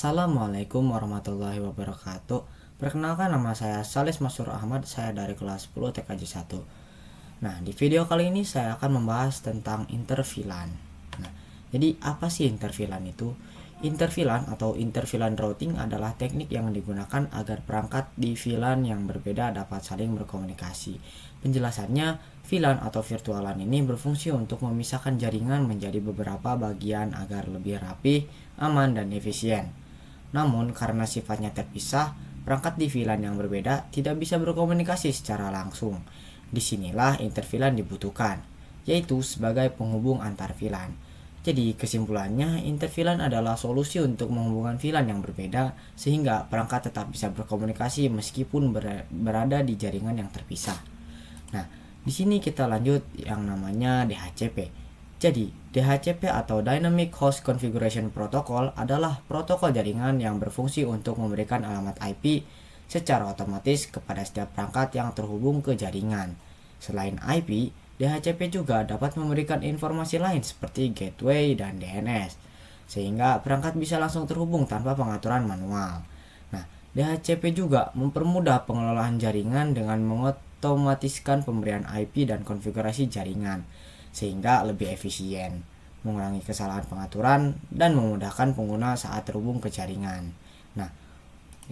Assalamualaikum warahmatullahi wabarakatuh. Perkenalkan, nama saya Salis Masur Ahmad, saya dari kelas 10 TKJ 1. Nah, di video kali ini saya akan membahas tentang interVLAN. Nah, jadi apa sih interVLAN itu? InterVLAN atau interVLAN routing adalah teknik yang digunakan agar perangkat di VLAN yang berbeda dapat saling berkomunikasi. Penjelasannya, VLAN atau virtual LAN ini berfungsi untuk memisahkan jaringan menjadi beberapa bagian agar lebih rapi, aman, dan efisien. Namun, karena sifatnya terpisah, perangkat di VLAN yang berbeda tidak bisa berkomunikasi secara langsung. Disinilah interVLAN dibutuhkan, yaitu sebagai penghubung antar VLAN. Jadi kesimpulannya, interVLAN adalah solusi untuk menghubungkan VLAN yang berbeda sehingga perangkat tetap bisa berkomunikasi meskipun berada di jaringan yang terpisah. Nah, di sini kita lanjut yang namanya DHCP. Jadi, DHCP atau Dynamic Host Configuration Protocol adalah protokol jaringan yang berfungsi untuk memberikan alamat IP secara otomatis kepada setiap perangkat yang terhubung ke jaringan. Selain IP, DHCP juga dapat memberikan informasi lain seperti gateway dan DNS, sehingga perangkat bisa langsung terhubung tanpa pengaturan manual. Nah, DHCP juga mempermudah pengelolaan jaringan dengan mengotomatiskan pemberian IP dan konfigurasi jaringan, sehingga lebih efisien, mengurangi kesalahan pengaturan, dan memudahkan pengguna saat terhubung ke jaringan. Nah,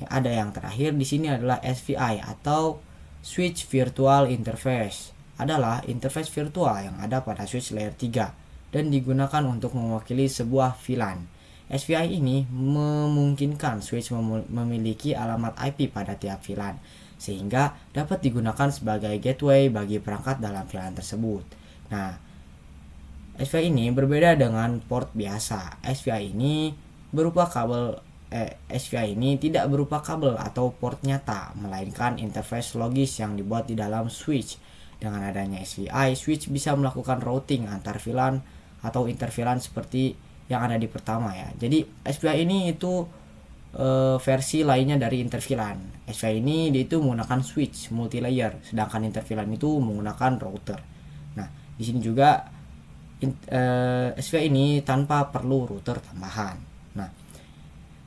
ada yang terakhir di sini adalah SVI atau Switch Virtual Interface. Adalah interface virtual yang ada pada switch layer 3 dan digunakan untuk mewakili sebuah VLAN. SVI ini memungkinkan switch memiliki alamat IP pada tiap VLAN, sehingga dapat digunakan sebagai gateway bagi perangkat dalam VLAN tersebut. Nah, SVI ini berbeda dengan port biasa. SVI ini tidak berupa kabel atau port nyata, melainkan interface logis yang dibuat di dalam switch. Dengan adanya SVI, switch bisa melakukan routing antar VLAN atau interVLAN seperti yang ada di pertama ya. Jadi SVI ini itu versi lainnya dari interVLAN. SVI ini dia itu menggunakan switch multi-layer, sedangkan interVLAN itu menggunakan router. Nah, di sini juga SVI ini tanpa perlu router tambahan. Nah,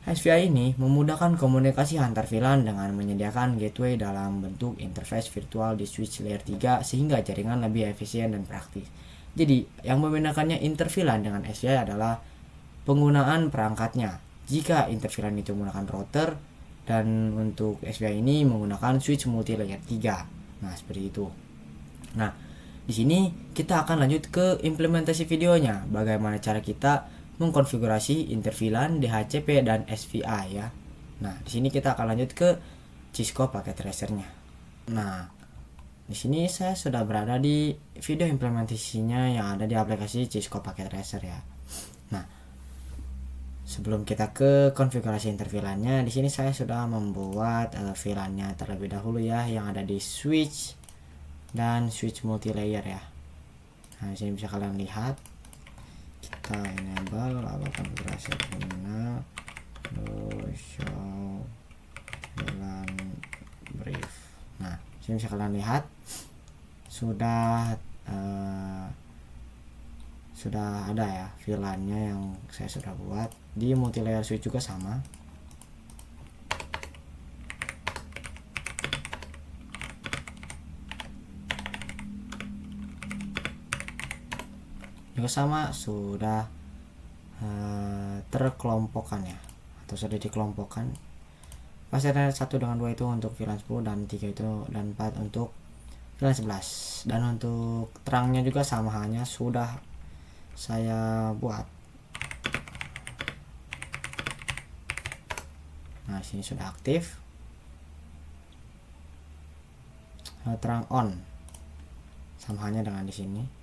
SVI ini memudahkan komunikasi antar VLAN dengan menyediakan gateway dalam bentuk interface virtual di switch layer 3 sehingga jaringan lebih efisien dan praktis. Jadi, yang membedakannya interVLAN dengan SVI adalah penggunaan perangkatnya. Jika interVLAN itu menggunakan router dan untuk SVI ini menggunakan switch multi layer 3. Nah, seperti itu. Nah, di sini kita akan lanjut ke implementasi videonya, bagaimana cara kita mengkonfigurasi interVLAN, DHCP, dan SVI ya. Nah, di sini kita akan lanjut ke Cisco Packet Tracer-nya. Nah, di sini saya sudah berada di video implementasinya yang ada di aplikasi Cisco Packet Tracer ya. Nah, sebelum kita ke konfigurasi interVLAN-nya, di sini saya sudah membuat VLAN-nya terlebih dahulu ya, yang ada di switch dan switch multi layer ya. Nah, di sini bisa kalian lihat. Kita enable lalu konfigurasi terminal, show VLAN brief. Nah, sini bisa kalian lihat sudah ada ya VLAN-nya yang saya sudah buat. Di multi layer switch juga sama. Juga sama sudah terkelompokkan ya, atau sudah dikelompokkan. Pasti ada 1 dengan 2 itu untuk VLAN 10 dan 3 itu dan 4 untuk VLAN 11. Dan untuk terangnya juga sama, hanya sudah saya buat. Nah, sini sudah aktif. Terang on sama halnya dengan di sini.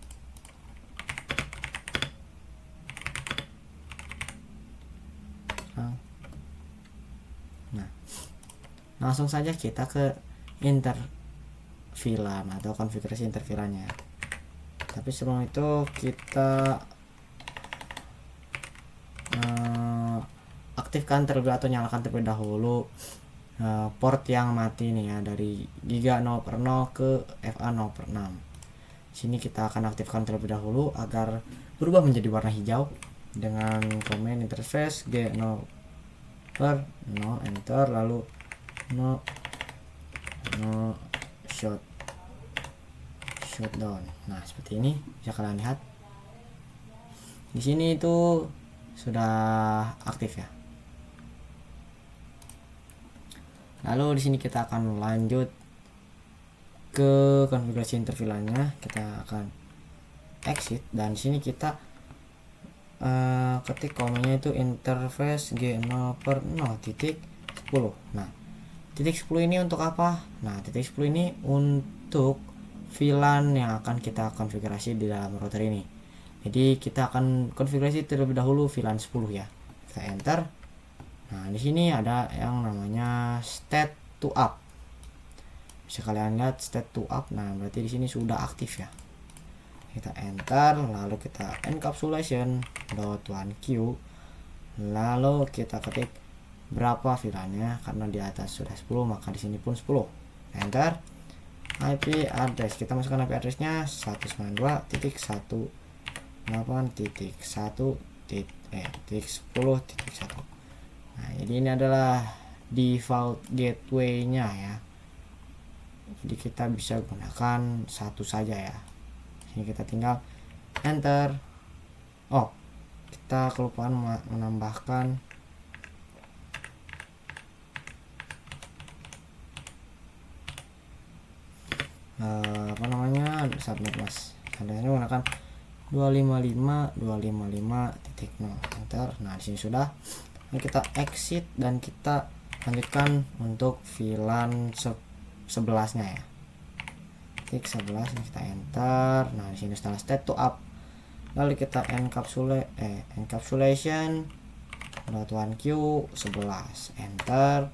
Nah, langsung saja kita ke interVLAN atau konfigurasi interVLAN-nya. Tapi sebelum itu kita aktifkan terlebih atau nyalakan terlebih dahulu port yang mati nih ya, dari Giga 0/0 ke FA 0/6. Sini kita akan aktifkan terlebih dahulu agar berubah menjadi warna hijau dengan command interface G0 per no, enter, lalu no shutdown. Nah, seperti ini bisa kalian lihat. Di sini itu sudah aktif ya. Lalu di sini kita akan lanjut ke konfigurasi intervilannya. Kita akan exit dan di sini kita ketik komennya itu interface G0 per 0 titik 10. Nah, titik 10 ini untuk apa? Nah, titik 10 ini untuk VLAN yang akan kita konfigurasi di dalam router ini. Jadi kita akan konfigurasi terlebih dahulu VLAN 10 ya. Kita enter. Nah, di sini ada yang namanya state to up. Bisa kalian lihat state to up. Nah, berarti di sini sudah aktif ya. Kita enter, lalu kita encapsulation.1q, lalu kita ketik berapa VLAN-nya, karena di atas sudah 10 maka di sini pun 10. Enter. IP address, kita masukkan IP addressnya 192.168.1.10.1. Nah, jadi ini adalah default gateway-nya ya. Jadi kita bisa gunakan satu saja ya. Sini kita tinggal enter. Oh, kita kelupaan menambahkan apa namanya, subnet mas. Seandainya menggunakan 255.255.0 enter. Nah, di sini sudah. Ini kita exit dan kita lanjutkan untuk VLAN 11-nya ya. Titik 11 ini kita enter. Nah, di sini setelah state to up, lalu kita encapsulation.1q 11 enter.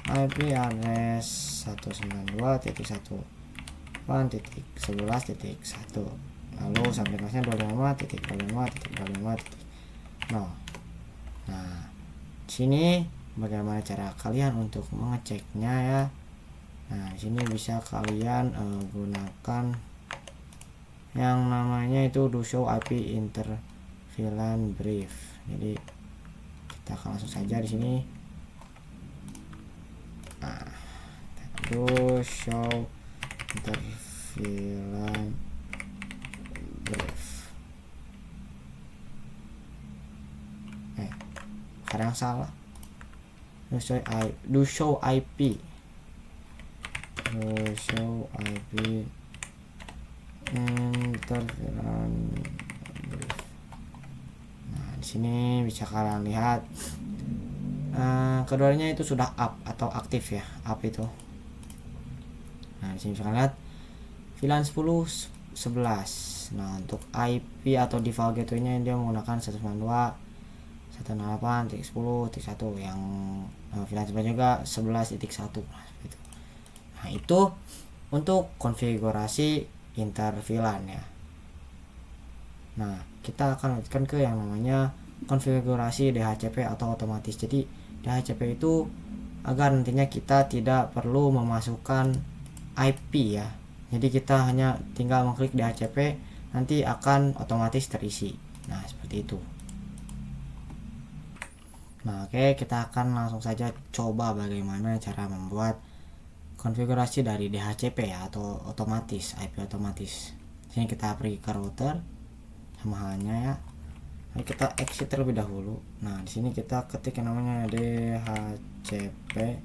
IP address 192.1.11.1, lalu subnet masnya 255.255.255.0. Nah, sini bagaimana cara kalian untuk mengeceknya ya. Nah, di sini bisa kalian gunakan yang namanya itu do show IP inter VLAN brief. Jadi kita akan langsung saja di sini. Nah, do show inter VLAN brief. Kadang salah. Do show IP inter VLAN brief. Nah, di sini bisa kalian lihat keduanya itu sudah up atau aktif ya, up itu. Nah, di sini bisa kalian lihat VLAN 10 11. Nah, untuk IP atau default gateway-nya dia menggunakan 192.168.10.1 yang VLAN sebelumnya juga 11.1. Nah, itu untuk konfigurasi inter VLAN ya. Nah, kita akan lanjutkan ke yang namanya konfigurasi DHCP atau otomatis. Jadi DHCP itu agar nantinya kita tidak perlu memasukkan IP ya. Jadi kita hanya tinggal mengklik DHCP, nanti akan otomatis terisi. Nah, seperti itu. Nah, oke, kita akan langsung saja coba bagaimana cara membuat konfigurasi dari DHCP ya, atau otomatis, IP otomatis. Sini kita pergi ke router sama halnya ya. Lalu kita exit terlebih dahulu. Nah, di sini kita ketik yang namanya DHCP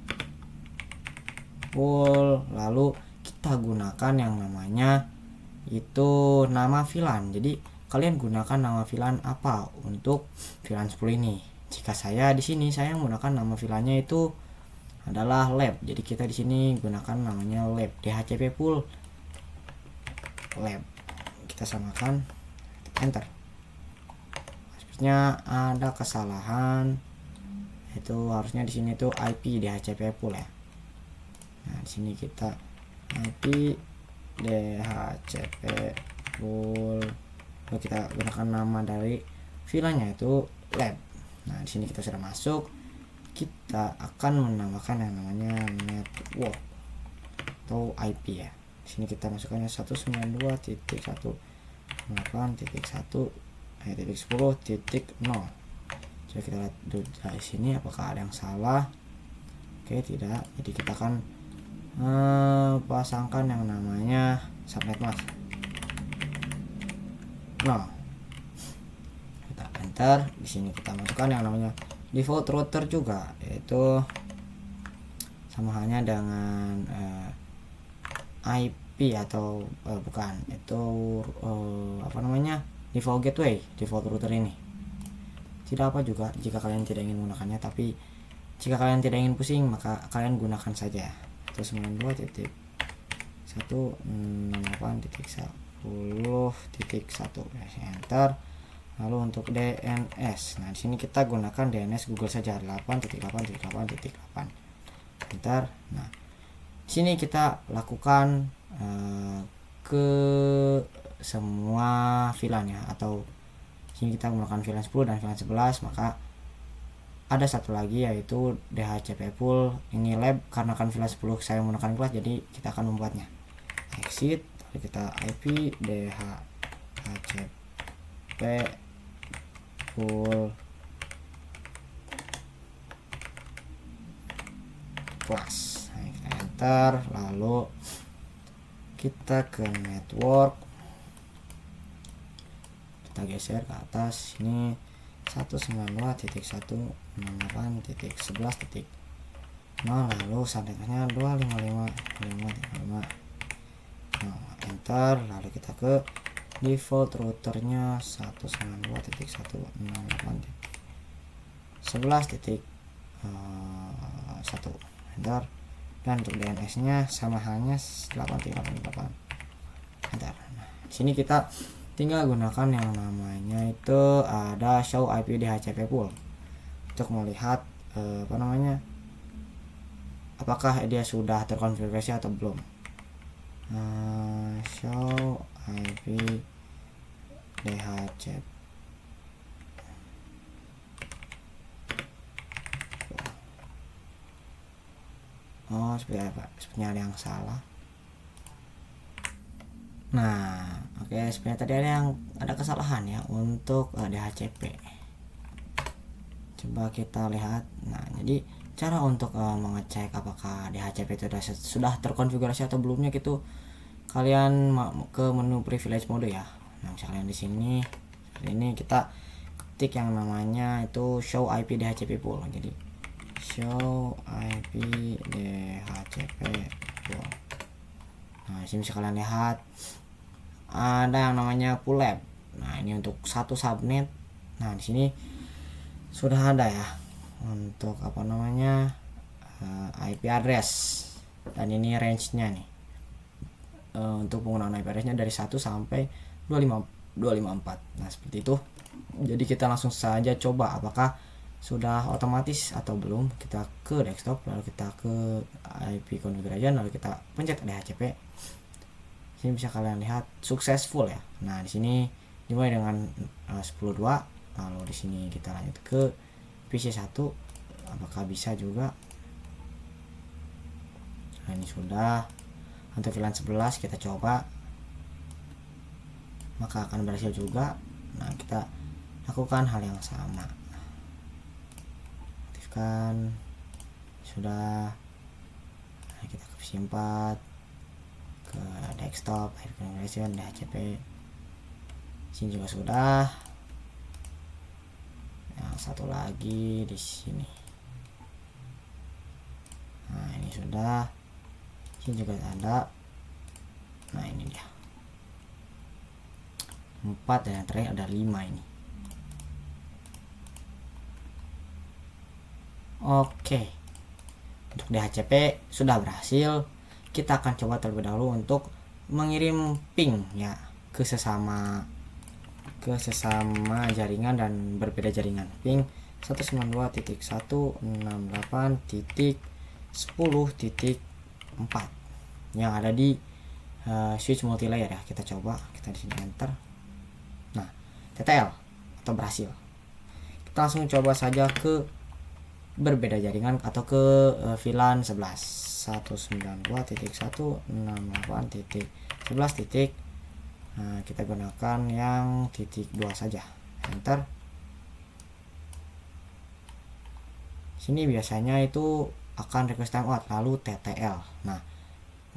full, lalu kita gunakan yang namanya itu nama VLAN. Jadi kalian gunakan nama VLAN apa untuk VLAN 10 ini. Jika saya di sini saya menggunakan nama VLAN-nya itu adalah lab. Jadi kita di sini gunakan namanya lab, DHCP full lab. Kita samakan, enter. Sepertinya ada kesalahan. Itu harusnya di sini tuh IP DHCP full ya. Nah, di sini kita IP DHCP full. Lalu kita gunakan nama dari VLAN-nya itu lab. Nah, di sini kita sudah masuk. Kita akan menambahkan yang namanya network atau IP ya. Di sini kita masukkannya 192.168.1.10.0. Coba kita lihat dulu di sini apakah ada yang salah. Oke, tidak. Jadi kita akan pasangkan yang namanya subnet mask. Nah, kita enter. Di sini kita masukkan yang namanya default router juga, yaitu sama halnya dengan IP atau bukan, itu apa namanya, default gateway, default router ini. Tidak apa juga jika kalian tidak ingin menggunakannya, tapi jika kalian tidak ingin pusing maka kalian gunakan saja. 192.168.10.1, enter. Lalu untuk DNS, nah di sini kita gunakan DNS Google saja, 8.8.8.8, enter. Nah di sini kita lakukan ke semua VLAN ya, atau sini kita menggunakan VLAN 10 dan VLAN 11. Maka ada satu lagi yaitu DHCP pool. Ini lab karena kan VLAN 10 saya menggunakan kelas, jadi kita akan membuatnya. Exit, lalu kita IP DHCP pool class. Nah, kita enter, lalu kita ke network, kita geser ke atas ini 192.168.11.0, lalu subnetnya 255.555. Nah, enter, lalu kita ke default routernya 192.168.11.1, enter. Dan untuk DNS nya sama halnya 8.8.8, enter. Nah, di sini kita tinggal gunakan yang namanya itu ada show IP DHCP pool untuk melihat apa namanya, apakah dia sudah terkonfigurasi atau belum. Show IP DHCP. Oh, seperti apa? Sepertinya ada yang salah. Nah, oke, sebenarnya tadi ada kesalahan ya untuk DHCP. Coba kita lihat. Nah, jadi cara untuk mengecek apakah DHCP itu sudah terkonfigurasi atau belumnya, gitu kalian ke menu privilege mode ya. Nah, misalnya di sini ini kita ketik yang namanya itu show IP DHCP pool. Jadi show IP DHCP pool. Nah, sini bisa kalian lihat ada yang namanya pool lab. Nah, ini untuk satu subnet. Nah, di sini sudah ada ya untuk apa namanya IP address, dan ini range-nya nih. Untuk penggunaan IP address-nya dari 1 sampai 254. Nah, seperti itu. Jadi kita langsung saja coba apakah sudah otomatis atau belum. Kita ke desktop, lalu kita ke IP configuration, lalu kita pencet DHCP. Sini bisa kalian lihat successful ya. Nah, di sini dimulai dengan 10.2, lalu di sini kita lanjut ke PC1, apakah bisa juga. Nah, ini sudah. Untuk VLAN 11 kita coba, maka akan berhasil juga. Nah, kita lakukan hal yang sama, aktifkan, sudah. Nah, kita ke PC4, ke desktop, IP configuration, DHCP. Sini juga sudah. Yang satu lagi di sini. Nah, ini sudah. Sini juga ada. Nah, ini dia 4, dan yang terakhir ada 5 ini. Oke, untuk DHCP sudah berhasil. Kita akan coba terlebih dahulu untuk mengirim ping ya ke sesama jaringan dan berbeda jaringan. Ping 192.168.10.4 yang ada di switch multilayer ya. Kita coba, kita di sini enter. Nah, TTL atau berhasil. Kita langsung coba saja ke berbeda jaringan atau ke VLAN 11 192.168.11. Nah, kita gunakan yang titik 2 saja, enter. sini biasanya itu akan request timeout lalu TTL. Nah,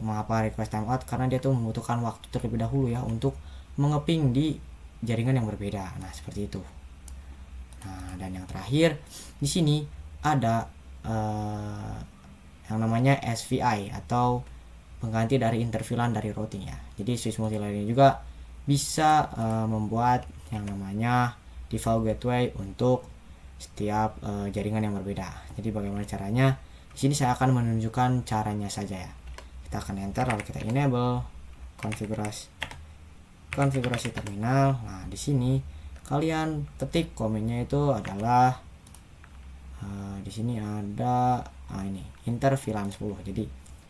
mengapa request timeout? Karena dia tuh membutuhkan waktu terlebih dahulu ya untuk mengeping di jaringan yang berbeda. Nah, seperti itu. Nah, dan yang terakhir di sini ada yang namanya SVI atau pengganti dari interVLAN dari routing ya. Jadi switch multilayer ini juga bisa membuat yang namanya default gateway untuk setiap jaringan yang berbeda. Jadi bagaimana caranya? Di sini saya akan menunjukkan caranya saja ya. Kita akan enter lalu kita enable konfigurasi terminal. Nah, di sini kalian ketik komennya itu adalah di sini ada ini interVLAN 10. Jadi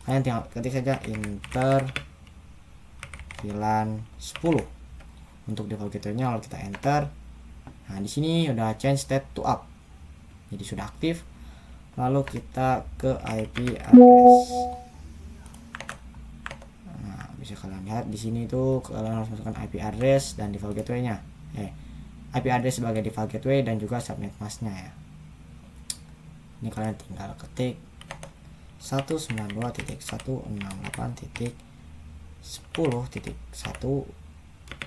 kalian tinggal ketik saja interVLAN 10 untuk default gateway-nya lalu kita enter. Nah, di sini udah change state to up. Jadi sudah aktif. Lalu kita ke IP address. Nah, bisa kalian lihat di sini tuh kalian harus masukkan IP address dan default gateway-nya. IP address sebagai default gateway dan juga subnet mask-nya ya. Ini kalian tinggal ketik 192.168.10.1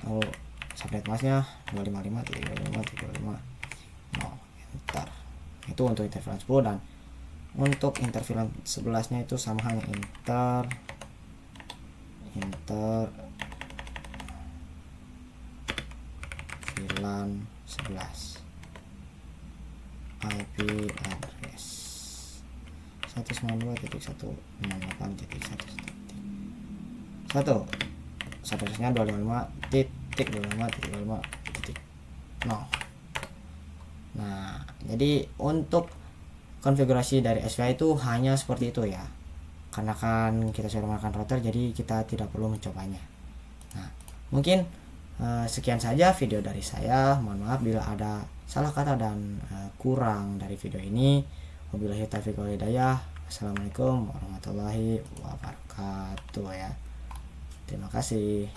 lalu subnet mask-nya 255.255.255. Enter. Itu untuk interVLAN 10 dan untuk interVLAN 11 nya itu sama hanya interVLAN 11 IP address 192.168.1 subnetnya 255.255.255.0. Nah, jadi untuk konfigurasi dari SVI itu hanya seperti itu ya. Karena kan kita sudah menggunakan router, jadi kita tidak perlu mencobanya. Nah, mungkin sekian saja video dari saya. Mohon maaf bila ada salah kata dan kurang dari video ini. Wabillahi taufiq wal hidayah. Assalamualaikum warahmatullahi wabarakatuh ya. Terima kasih.